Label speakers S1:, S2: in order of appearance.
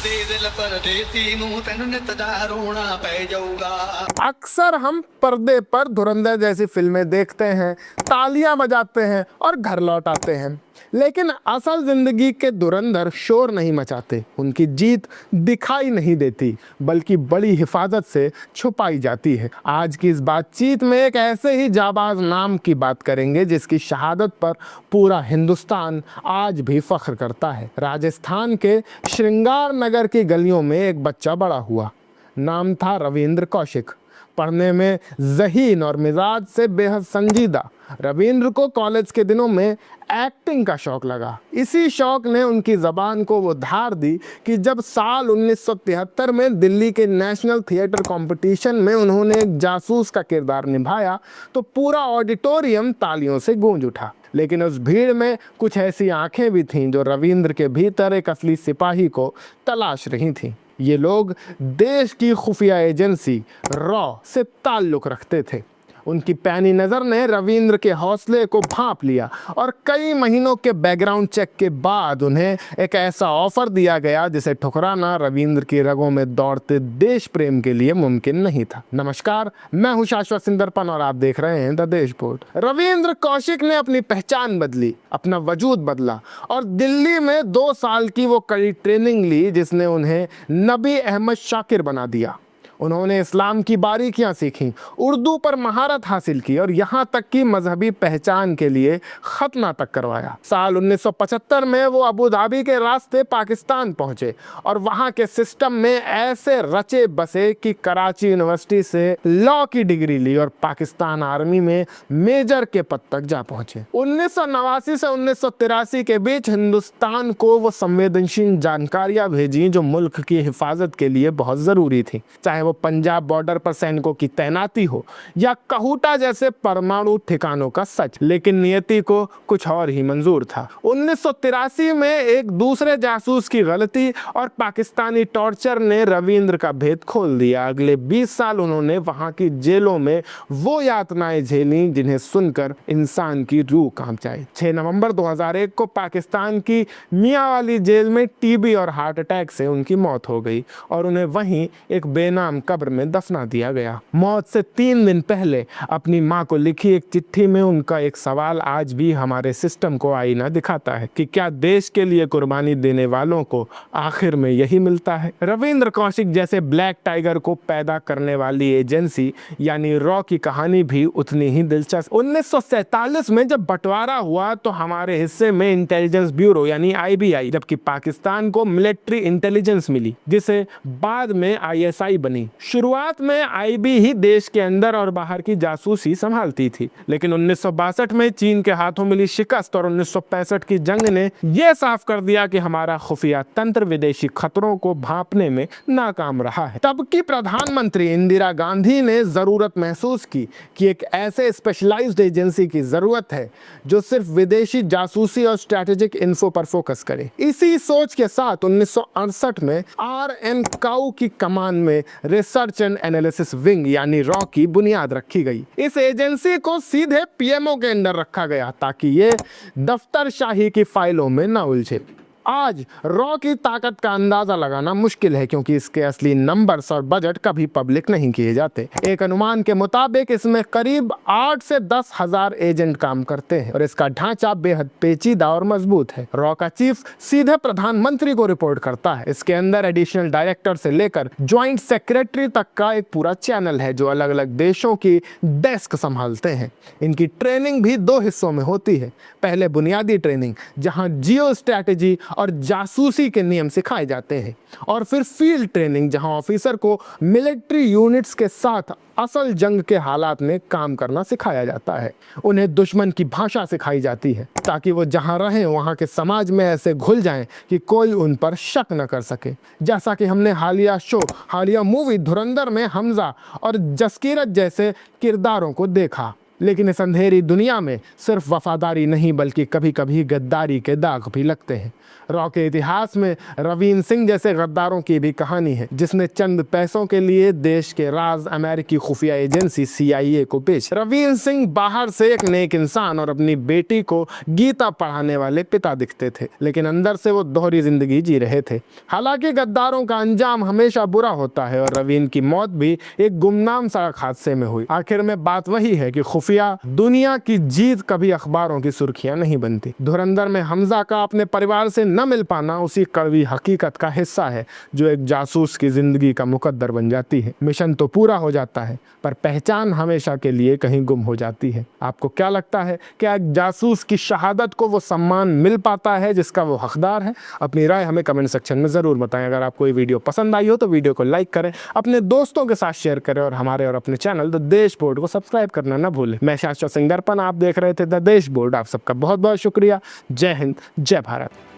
S1: दे दिल परदेसी नू तेनू नित दा रोना पै जाऊगा।
S2: अक्सर हम पर्दे पर धुरंधर जैसी फिल्में देखते हैं, तालियां बजाते हैं और घर लौट आते हैं, लेकिन असल जिंदगी के धुरंधर शोर नहीं मचाते। उनकी जीत दिखाई नहीं देती, बल्कि बड़ी हिफाजत से छुपाई जाती है। आज की इस बातचीत में एक ऐसे ही जाबाज नाम की बात करेंगे जिसकी शहादत पर पूरा हिंदुस्तान आज भी फख्र करता है। राजस्थान के श्रृंगार नगर की गलियों में एक बच्चा बड़ा हुआ। नाम था रविंद्र कौशिक। पढ़ने में ज़हीन और मिजाज से बेहद संजीदा रविंद्र को कॉलेज के दिनों में एक्टिंग का शौक लगा। इसी शौक ने उनकी ज़बान को वो धार दी कि जब साल 1973 में दिल्ली के नेशनल थिएटर कंपटीशन में उन्होंने एक जासूस का किरदार निभाया तो पूरा ऑडिटोरियम तालियों से गूंज उठा। लेकिन उस भीड़ में कुछ ऐसी आंखें भी थीं जो रविंद्र के भीतर एक असली सिपाही को तलाश रही थीं। ये लोग देश की खुफिया एजेंसी रॉ से ताल्लुक़ रखते थे। उनकी पैनी नज़र ने रविंद्र के हौसले को भांप लिया और कई महीनों के बैकग्राउंड चेक के बाद उन्हें एक ऐसा ऑफर दिया गया जिसे ठुकराना रविंद्र की रगों में दौड़ते देश प्रेम के लिए मुमकिन नहीं था। नमस्कार, मैं हूं शाश्वत सिंदरपन और आप देख रहे हैं द देशपोर्ट। रविंद्र कौशिक ने अपनी पहचान बदली, अपना वजूद बदला और दिल्ली में 2 साल की वो कड़ी ट्रेनिंग ली जिसने उन्हें नबी अहमद शाकिर बना दिया। उन्होंने इस्लाम की बारीकियां सीखीं, उर्दू पर महारत हासिल की और यहाँ तक कि मजहबी पहचान के लिए खतना तक करवाया। साल 1975 में वो अबू धाबी के रास्ते पाकिस्तान पहुँचे और वहाँ के सिस्टम में ऐसे रचे बसे कि कराची यूनिवर्सिटी से लॉ की डिग्री ली और पाकिस्तान आर्मी में मेजर के पद तक जा पहुँचे। 1989 से 1983 के बीच हिंदुस्तान को वो संवेदनशील जानकारियाँ भेजी जो मुल्क की हिफाजत के लिए बहुत ज़रूरी थी, चाहे पंजाब बॉर्डर पर सैनिकों की तैनाती हो या कहूटा जैसे परमाणु ठिकानों का सच। लेकिन नियति को कुछ और ही मंजूर था। 1983 में एक दूसरे जासूस की गलती और पाकिस्तानी टॉर्चर ने रविंद्र का भेद खोल दिया। अगले 20 साल उन्होंने वहां की जेलों में वो यातनाएं झेली जिन्हें सुनकर इंसान की रूह कांप जाए। 6 नवंबर 2001 को पाकिस्तान की मियांवाली जेल में टीबी और हार्ट अटैक से उनकी मौत हो गई और उन्हें वहीं एक बेनाम कब्र में दफना दिया गया। मौत से 3 दिन पहले अपनी मां को लिखी एक चिट्ठी में उनका एक सवाल आज भी हमारे सिस्टम को आईना दिखाता है कि क्या देश के लिए कुर्बानी देने वालों को आखिर में यही मिलता है। रविंद्र कौशिक जैसे ब्लैक टाइगर को पैदा करने वाली एजेंसी यानी रॉ की कहानी भी उतनी ही दिलचस्प। 1947 में जब बंटवारा हुआ तो हमारे हिस्से में इंटेलिजेंस ब्यूरो यानी IBI, जबकि पाकिस्तान को मिलिट्री इंटेलिजेंस मिली जिसे बाद में ISI बनी। शुरुआत में IB ही देश के अंदर और बाहर की जासूसी संभालती थी, लेकिन 1962 में चीन के हाथों मिली शिकस्त और 1965 की जंग ने यह साफ कर दिया कि हमारा खुफिया तंत्र विदेशी खतरों को भांपने में नाकाम रहा है। तब की प्रधानमंत्री इंदिरा गांधी ने जरूरत महसूस की कि एक ऐसे स्पेशलाइज्ड एजेंसी की जरूरत है जो सिर्फ विदेशी जासूसी और स्ट्रेटेजिक इन्फो पर फोकस करे। इसी सोच के साथ 1968 में RN काउ की कमान में रिसर्च एंड एनालिसिस विंग यानी रॉ की बुनियाद रखी गई। इस एजेंसी को सीधे PMO के अंदर रखा गया ताकि ये दफ्तरशाही की फाइलों में न उलझे। आज रॉ की ताकत का अंदाजा लगाना मुश्किल है क्योंकि इसके असली नंबर्स और बजट कभी पब्लिक नहीं किए जाते। एक अनुमान के मुताबिक इसमें करीब 8 से 10 हजार एजेंट काम करते हैं और इसका ढांचा बेहद पेचीदा और मजबूत है। रॉ का चीफ सीधे प्रधानमंत्री को रिपोर्ट करता है। इसके अंदर एडिशनल डायरेक्टर से लेकर ज्वाइंट सेक्रेटरी तक का एक पूरा चैनल है जो अलग अलग देशों की डेस्क संभालते हैं। इनकी ट्रेनिंग भी 2 हिस्सों में होती है। पहले बुनियादी ट्रेनिंग जहां जियो स्ट्रैटेजी और जासूसी के नियम सिखाए जाते हैं और फिर फील्ड ट्रेनिंग जहां ऑफिसर को मिलिट्री यूनिट्स के साथ असल जंग के हालात में काम करना सिखाया जाता है। उन्हें दुश्मन की भाषा सिखाई जाती है ताकि वो जहां रहें वहां के समाज में ऐसे घुल जाएं कि कोई उन पर शक न कर सके। जैसा कि हमने हालिया मूवी धुरंधर में हमजा और जसकीरत जैसे किरदारों को देखा। लेकिन इस अंधेरी दुनिया में सिर्फ वफादारी नहीं बल्कि कभी कभी गद्दारी के दाग भी लगते हैं। रॉ के इतिहास में रवीन सिंह जैसे गद्दारों की भी कहानी है, जिसने चंद पैसों के लिए देश के राज अमेरिकी खुफिया एजेंसी CIA को बेच। रवीन सिंह बाहर से एक नेक इंसान और अपनी बेटी को गीता पढ़ाने वाले पिता दिखते थे, लेकिन अंदर से वो दोहरी जिंदगी जी रहे थे। हालांकि गद्दारों का अंजाम हमेशा बुरा होता है और रवीन की मौत भी एक गुमनाम सड़क हादसे में हुई। आखिर में बात वही है कि खुफिया दुनिया की जीत कभी अखबारों की सुर्खियां नहीं बनती। धुरंधर में हमजा का अपने परिवार से न मिल पाना उसी कड़वी हकीकत का हिस्सा है जो एक जासूस की जिंदगी का मुकद्दर बन जाती है। मिशन तो पूरा हो जाता है पर पहचान हमेशा के लिए कहीं गुम हो जाती है। आपको क्या लगता है, क्या एक जासूस की शहादत को वो सम्मान मिल पाता है जिसका वो हकदार है? अपनी राय हमें कमेंट सेक्शन में ज़रूर बताएं। अगर आपको ये वीडियो पसंद आई हो तो वीडियो को लाइक करें, अपने दोस्तों के साथ शेयर करें और हमारे और अपने चैनल द देश बोर्ड को सब्सक्राइब करना ना भूलें। मैं शाश्वत सिंह दर्पण, आप देख रहे थे द देश बोर्ड। आप सबका बहुत बहुत शुक्रिया। जय हिंद, जय भारत।